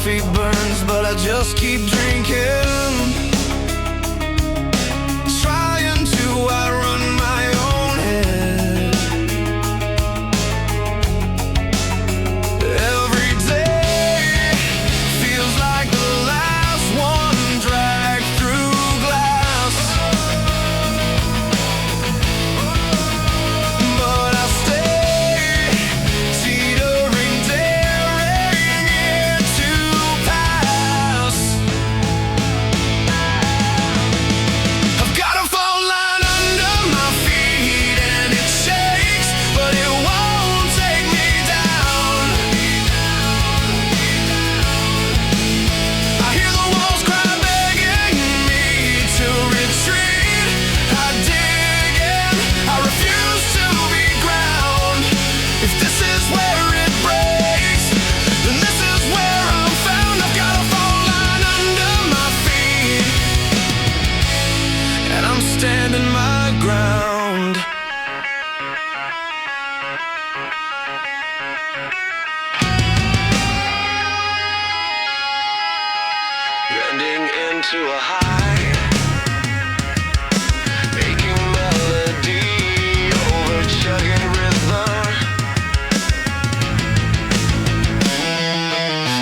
coffee burns, but I just keep drinking, trying to outrun my own head. Every day feels like the last one dragged through glass, but I stay teetering, daring it to pass. I've got a phone line under my feet and it shakes, but it won't take me down. I hear the walls cry begging me to retreat. I dig in, I refuse to be ground. If this is where it breaks, then this is where I'm found. I've got a phone line under my feet and I'm standing my ground. Bending into a high, aching melody over chugging rhythm.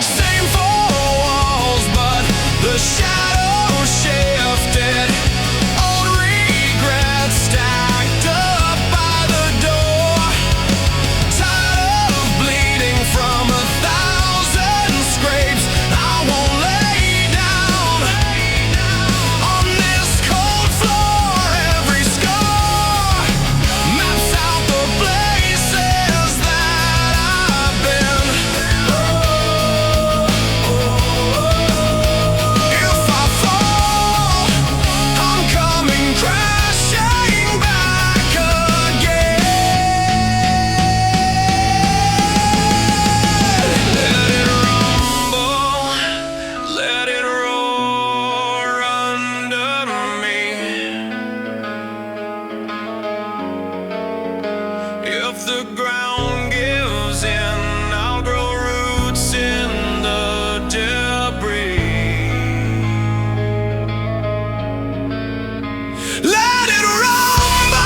Same four walls, but the shadow shifted. Old regrets stacked up by the door. Tired of bleeding from 1,000 scrapes, I won't lay down on this cold floor. Every scar maps out the places that I've been. If I fall, I'm coming crashing back again. Let it rumble, let it roar under me. If the ground gives in, I'll grow roots in the debris. Let it rumble,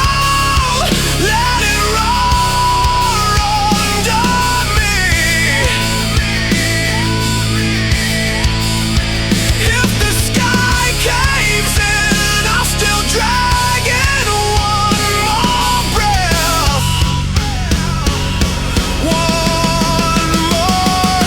let it roar under me. If the sky caves in, I'll still drag in one more breath, one more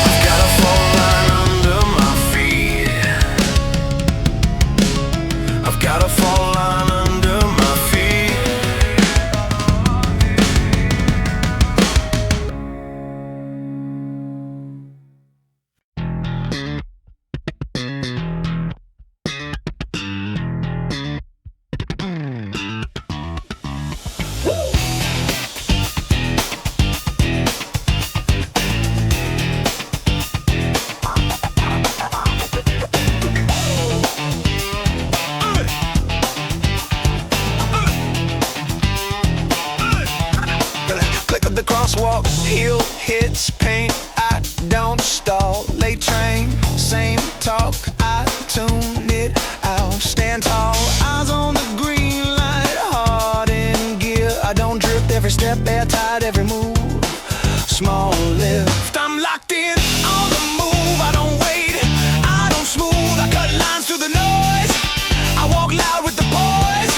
I've got a phone line under my feet. I've got a phone line under my feet. Click of the crosswalk, heel hits paint. I don't stall, late train, same talk. I tune it out, stand tall, eyes on the green light, heart in gear. I don't drift, every step airtight, every move, small lift. I'm locked in on the move. I don't wait, I don't smooth. I cut lines through the noise. I walk loud with the boys.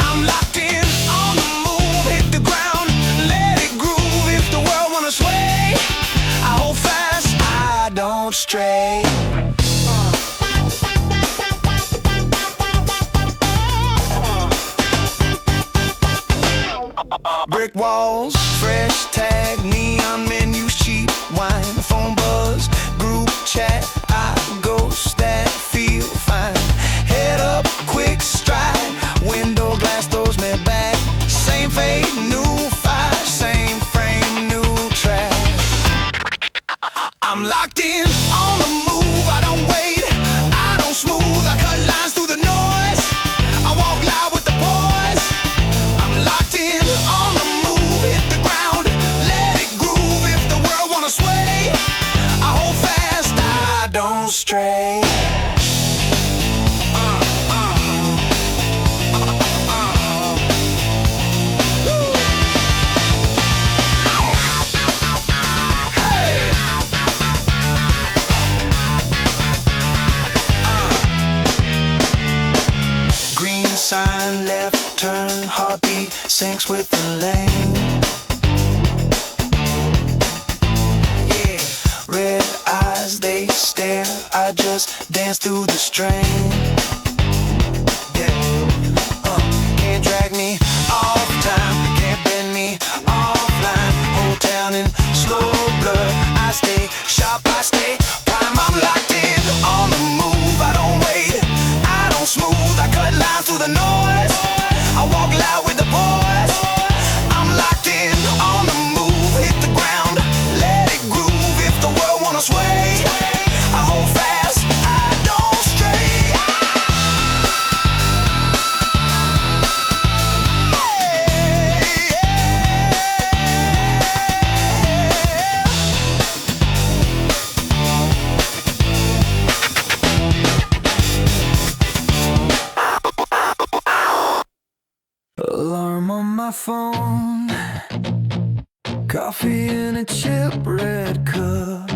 I'm locked in on the move. Hit the ground, let it groove. If the world wanna sway, I hold fast, I don't stray. Brick walls, fresh tag, neon menus, cheap wine, phone buzz, group chat. I ghost that feel fine. Head up, quick stride, window glass throws me back. Same fade, straight. Green sign, left turn, heartbeat syncs with the lane. Yeah, red eyes, they stare, I just dance through the strain. Yeah, can't drag me off time, can't bend me offline. Whole town in slow blur, I stay sharp, I stay prime. I'm locked in, on the move, I don't wait, I don't smooth, I cut lines through the noise, I walk loud with the boys. I'm locked in, on the move, hit the ground, let it groove. If the world wanna sway, I hold fast, I don't stray. Alarm on my phone, coffee in a chip red cup.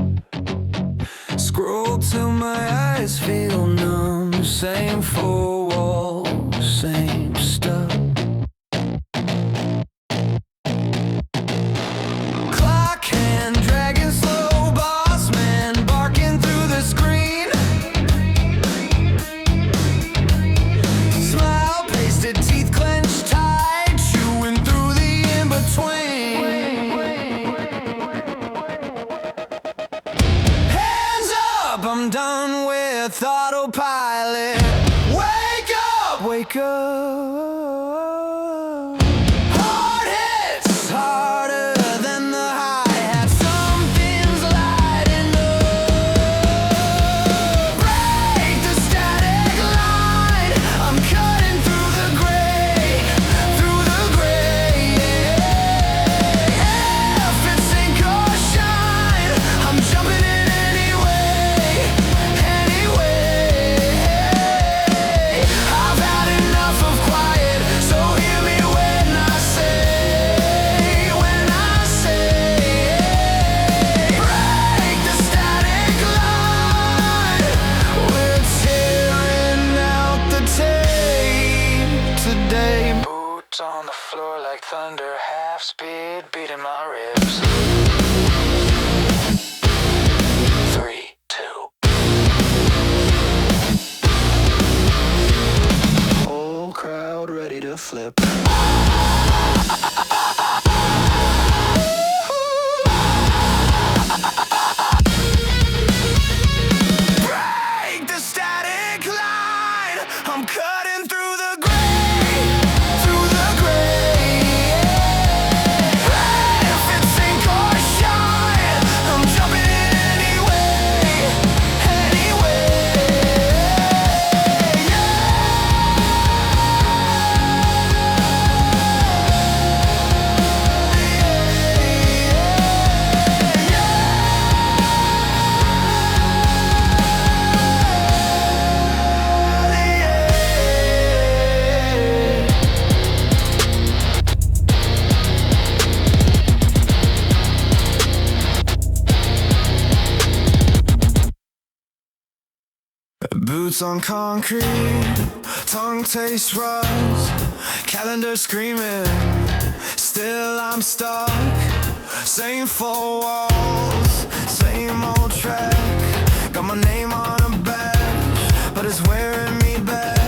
Scroll till my eyes feel numb. Same four walls, same stuff. Clock hand dragging slow, boss man barking through the screen. Smile pasted, teeth clenched tight, chewing through the in-between. Hands up, I'm done with autopilot. Wake up, wake up. Heart hits harder than the hi-hat. Something's lighting up. Break the static line. I'm cutting through the gray, through the gray. If it's sink or shine, I'm jumping in anyway, anyway. I've had enough of quiet, so hear me when I say, break the static line. We're tearing out the tape today. Boots on the floor like thunder, half speed beating my ribs. 3, 2. Whole crowd ready to flip. Break the static line. I'm cutting through the gray, through the gray. If it's sink or shine, I'm jumping in anyway, anyway. Boots on concrete, tongue tastes rust, calendar screaming, still I'm stuck. Same four walls, same old track. Got my name on a badge, but it's wearing me back.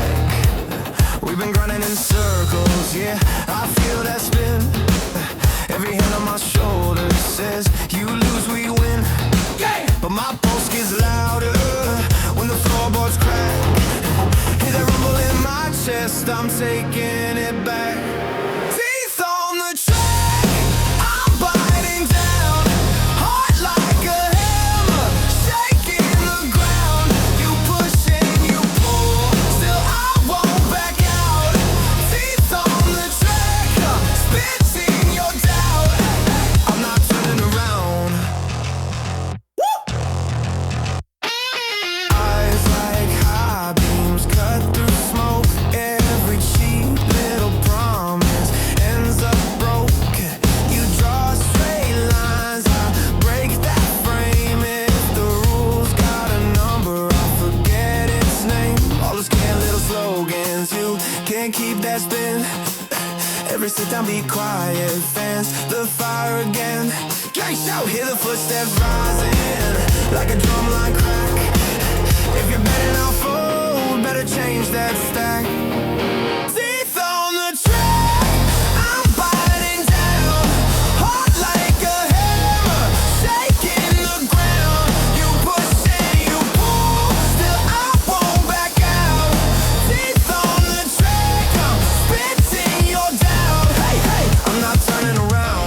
We've been grinding in circles, yeah, I feel that spin. Every hand on my shoulder says, you lose, we win. But my pulse gets louder when the floorboards crack. Hear that rumble in my chest, I'm taking it back. Teeth on the track, I'm biting down. Heart like a hammer, shaking the ground. You push and you pull, still I won't back out. Teeth on the track, spitting your doubt. I'm not turning around. Every sit down, be quiet. Fans the fire again. Gang shout, hear the footsteps rising like a drum line crack. If you're betting on fold, better change that stack. Teeth on the track, I'm biting down, hard like a hammer, shaking the ground. You push and you pull, still I won't back out. Teeth on the track, I'm spitting your down. Hey, hey, I'm not turning around.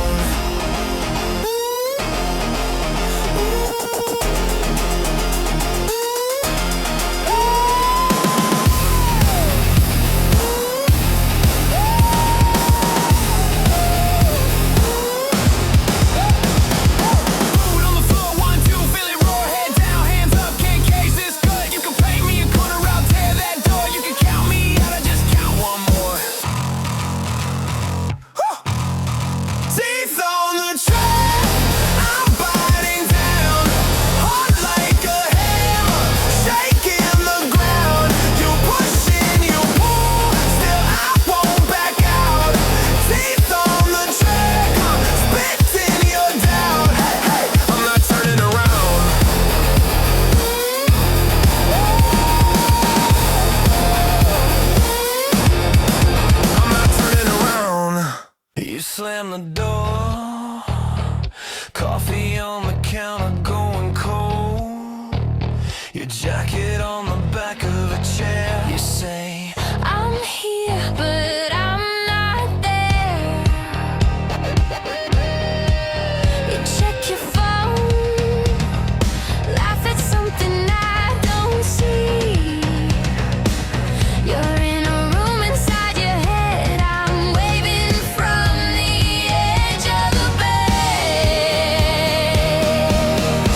Slam the door, coffee on the counter going cold, your jacket on the back of a chair. You say, I'm here, but I'm not there. You check your phone, laugh at something I don't see. You're in a room inside your head, I'm waving from the edge of the bed.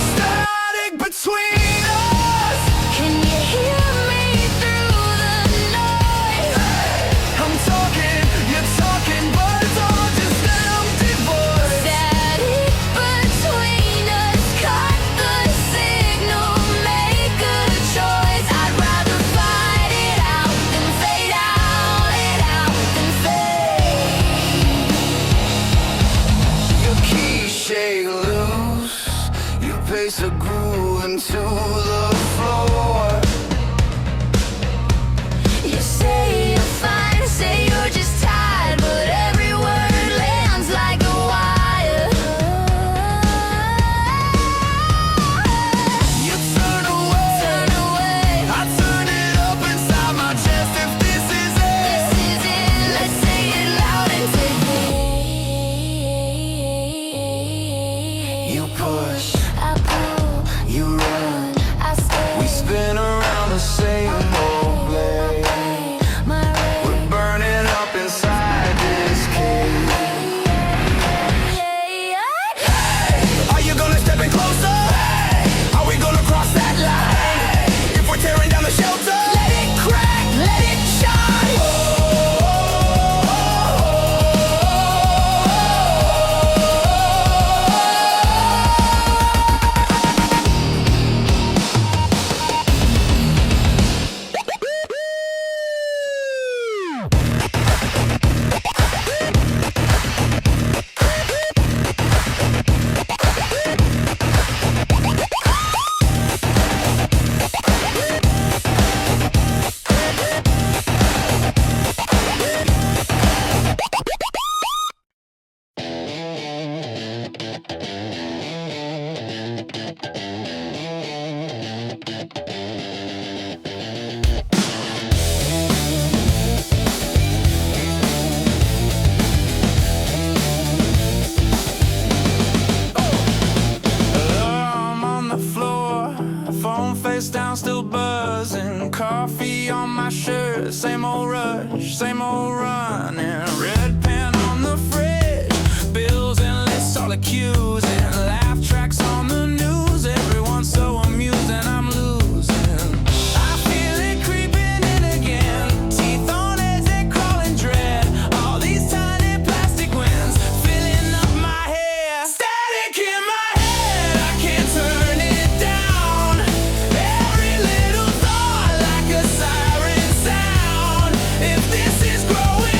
Static between us. Can you hear me through the noise? I'm talking, you're talking, but it's all just an empty voice. Static between us, cut the signal, make a choice. I'd rather fight it out than fade out, it out than fade. Your keys shake loose, you pace a groove into the floor. You say you're fine, say you're just tired, but every word lands like a wire. You turn away, I turn it up inside my chest. If this is This it, is it, let's say it loud and clear. you push, I pull, you run, I stay. we spin around the same old blade. My We're burning up inside this cage. Are you gonna step in closer? Are we gonna cross that line? If we're tearing down the shelter, let it crack, let it shine. I'm on the floor, phone face down, still buzzing. Coffee on my shirt, same old rush, same old running. Red pen on the fridge, bills and lists, all accusing. Laugh tracks on the news, everyone's so amused and I'm losing. I feel it creeping in again, teeth on edge, they crawling dread. All these tiny plastic winds filling up my hair. Static in my head, I can't turn it down. Every little thought like a siren sound. If this is growing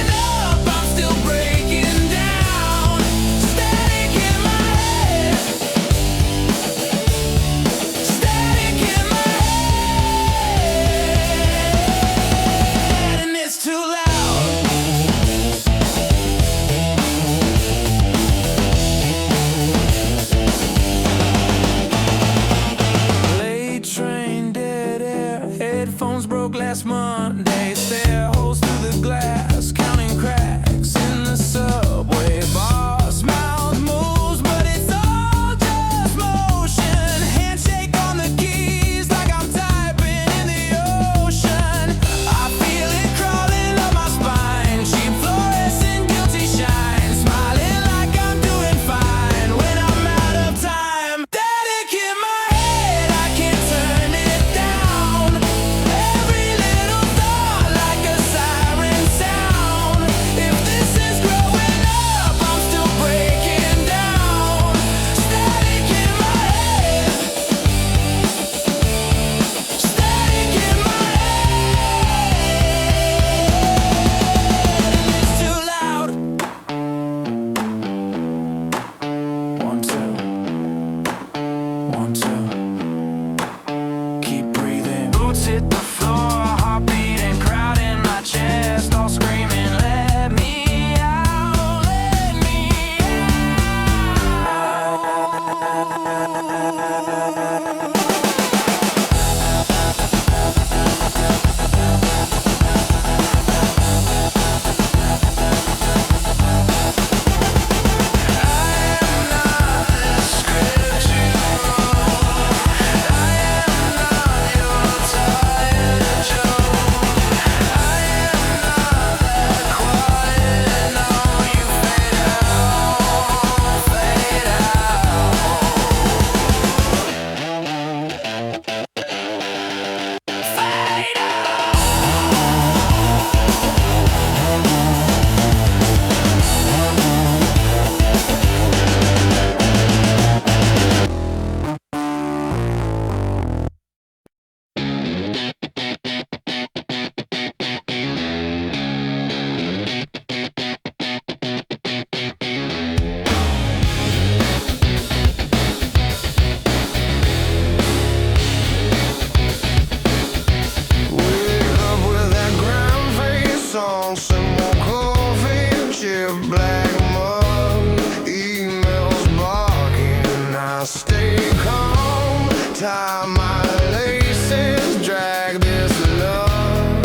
drag 'em up, emails barking. I stay calm, tie my laces, drag this love.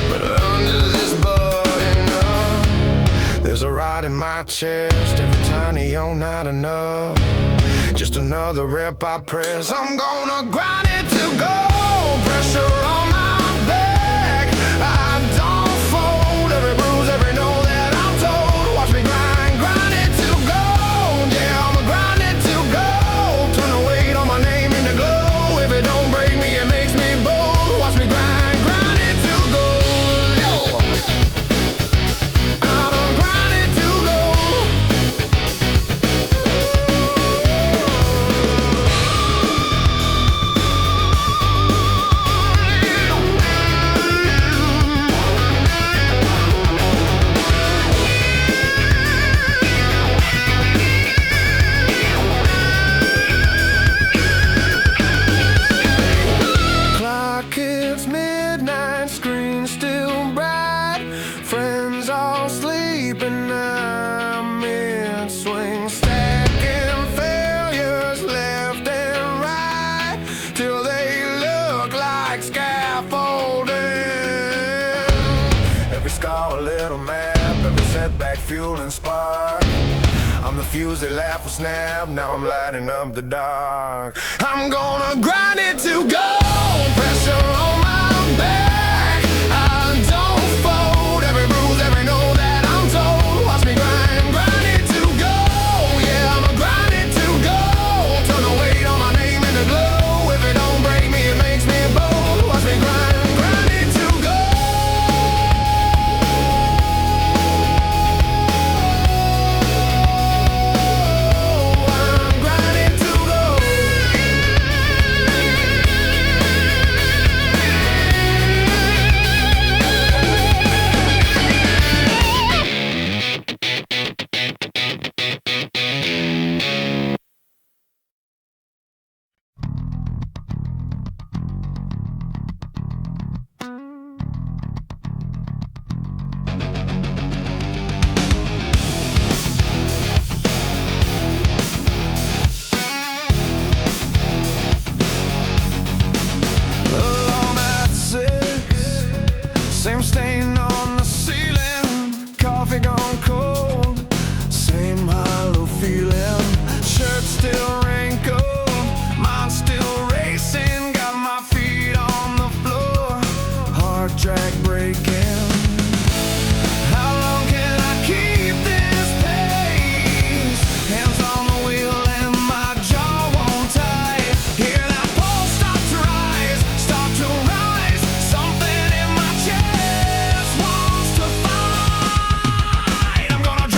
But under this button up, there's a rod in my chest. Every tiny you're not enough. Just another rep I press. I'm gonna grind it to go. Pressure on my back. I don't fold. Every bruise, every no that I'm told. Watch me grind, grind it to go. Yeah, I'ma grind it to go. Turn the weight on my name in the glow. If it don't break me, it makes me bold. Watch me grind, grind it to go. Yo, I'ma grind it to go. Clock hits midnight, screen still bright. Friends all sleeping, I'm in swing. Stacking failures left and right, till they look like scaffolding. Every scar a little map, every setback fuel and spark. I'm the fuse that laugh will snap, now I'm lighting up the dark. I'm gonna grind it to go. Pressure on my back. I don't fold. Every bruise, every no that I'm told. Watch me grind, grind it to go. Yeah, I'ma grind it to go. Turn the weight on my name in the glow. If it don't break me, it makes me bold. Watch me grind, grind it to go. I'm grinding to go. Alone at 6, same stain on the ceiling. Coffee gone cold, same hollow feeling. Shirt still wrinkled, mind still racing. Got my feet on the floor, heart track breaking. How long can I keep this pace? Hands on the wheel and my jaw won't tie. Hear that pulse start to rise, start to rise. Something in my chest wants to fight. I'm gonna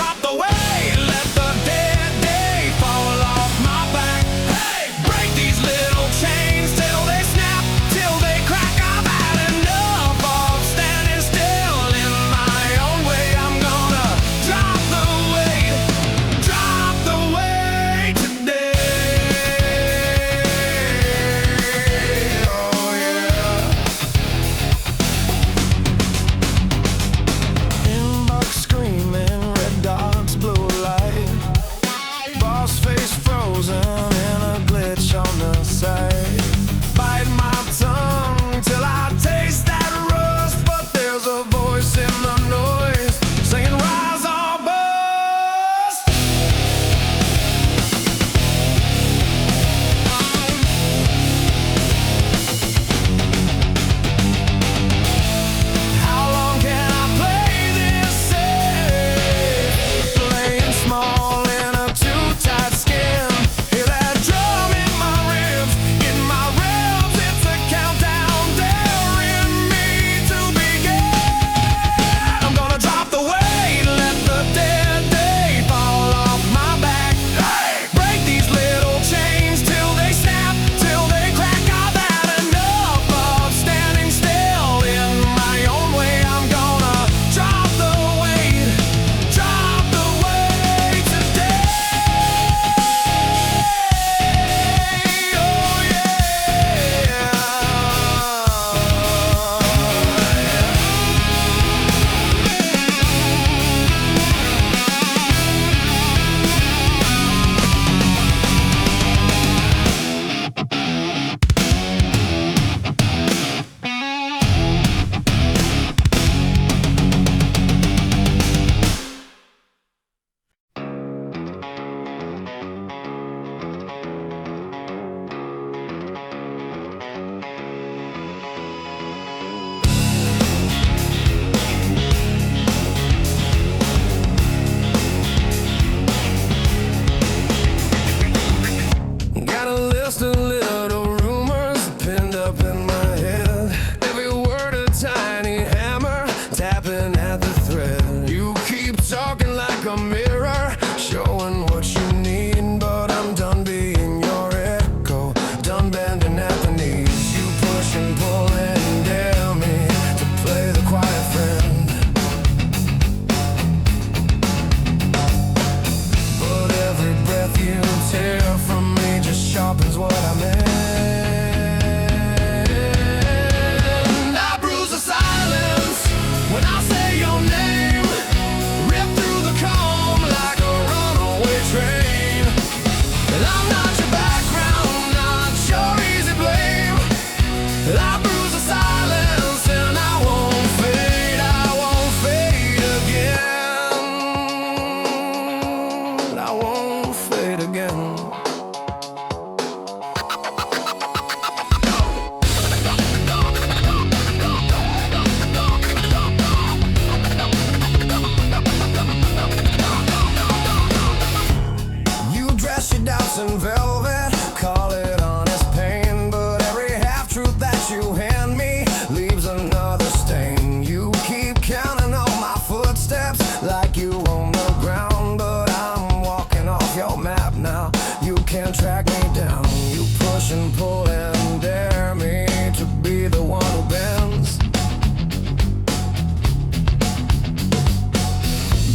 the ground, but I'm walking off your map now. You can't track me down. You push and pull and dare me to be the one who bends.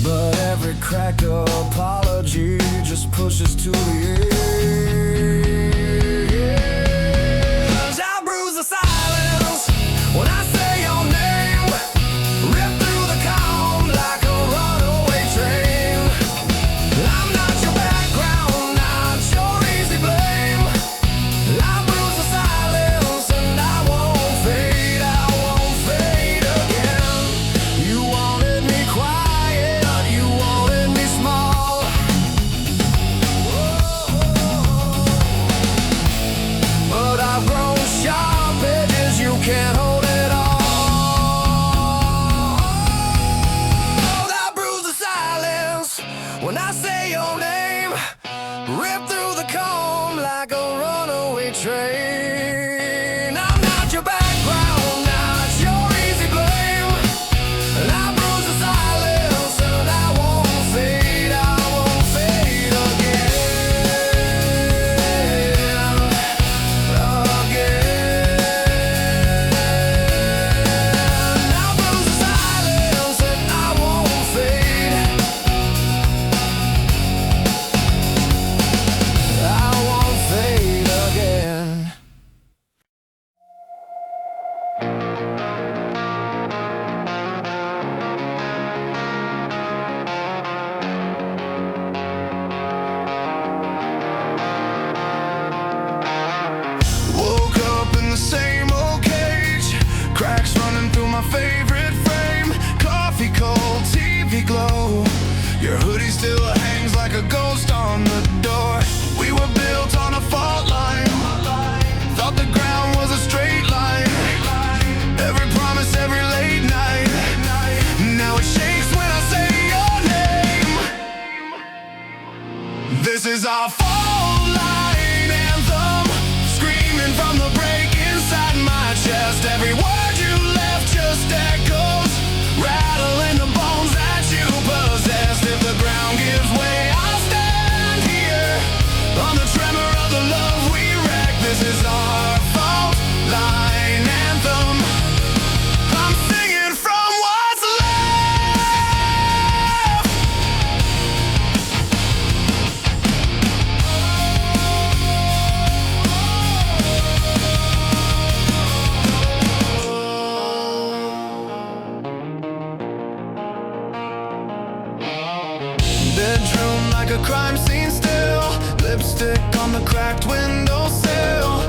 But every cracked apology just pushes to the edge. I bruise the silence when I say your name. Rip through the calm like a runaway train. I'm not your background, not your easy blame. I bruise the silence and I won't fade again. You wanted me quiet, you wanted me small. But I've grown sharp edges, you can't hold it all. I bruise the silence when I say your name. Rip through the calm like a runaway train. I'm not your background, not your easy blame. And I bruise the silence and I won't fade again. I bruise the silence and I won't fade. I won't fade again. Woke up in the same old cage, cracks running through my favorite frame. Coffee cold, TV glow. Your hoodie still hangs like a ghost on the door. We were built on a fault line. Thought the ground was a straight line. Every promise, every late night. Now it shakes when I say your name. This is our fault line anthem, screaming from the break inside my chest. Every word you left just echoes, rattling the bones that you possessed. If the ground gives way, I'll stand here on the tremor of the love we wreck. This is our fault line anthem. I'm singing from what's left. Bedroom like a crime scene still. Lipstick on the cracked windowsill.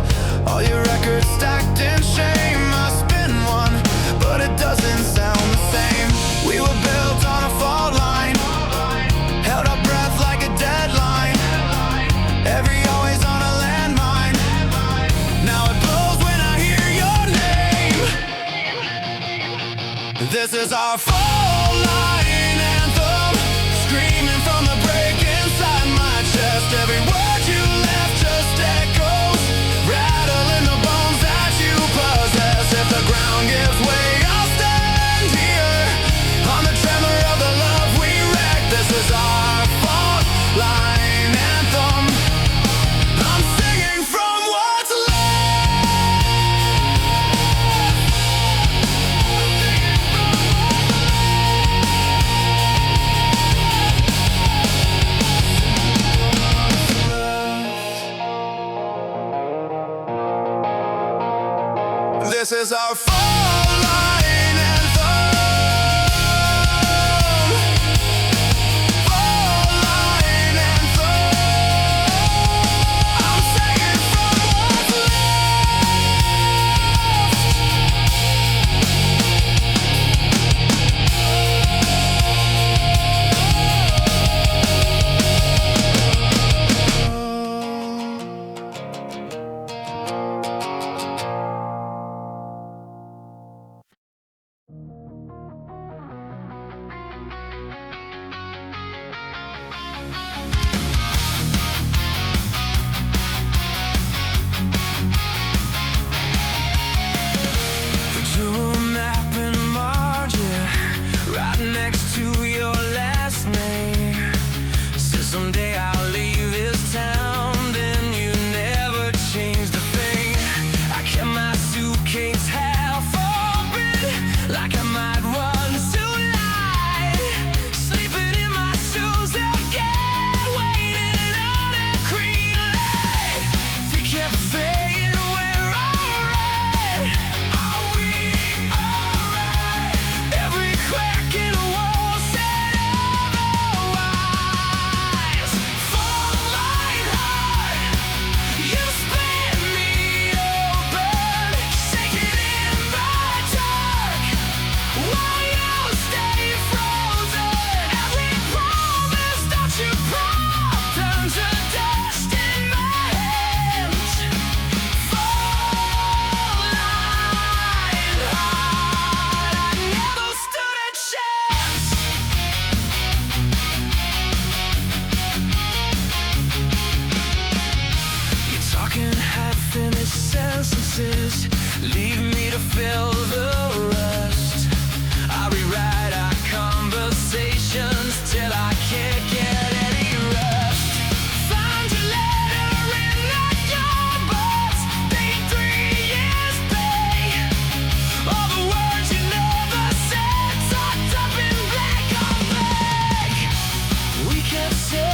All your records stacked in shame. I spin one, but it doesn't sound the same. We were built on a fault line, held our breath like a deadline. Every always on a landmine. Now it blows when I hear your name. This is our fault line anthem, screaming from the break inside my chest. Every word you left just echoes, rattling the bones that you possess. If the ground gives way, I'll stand here on the tremor of the love we wreck. This is our fault line anthem. I'm singing from what's left. This is our fault line anthem. Fault line anthem. I'm singing from what's left. fill the rust. I rewrite our conversations till I can't get any rest. Found your letter in the jukebox, paid 3 years pay. All the words you never said, tucked up in black on black. We kept saying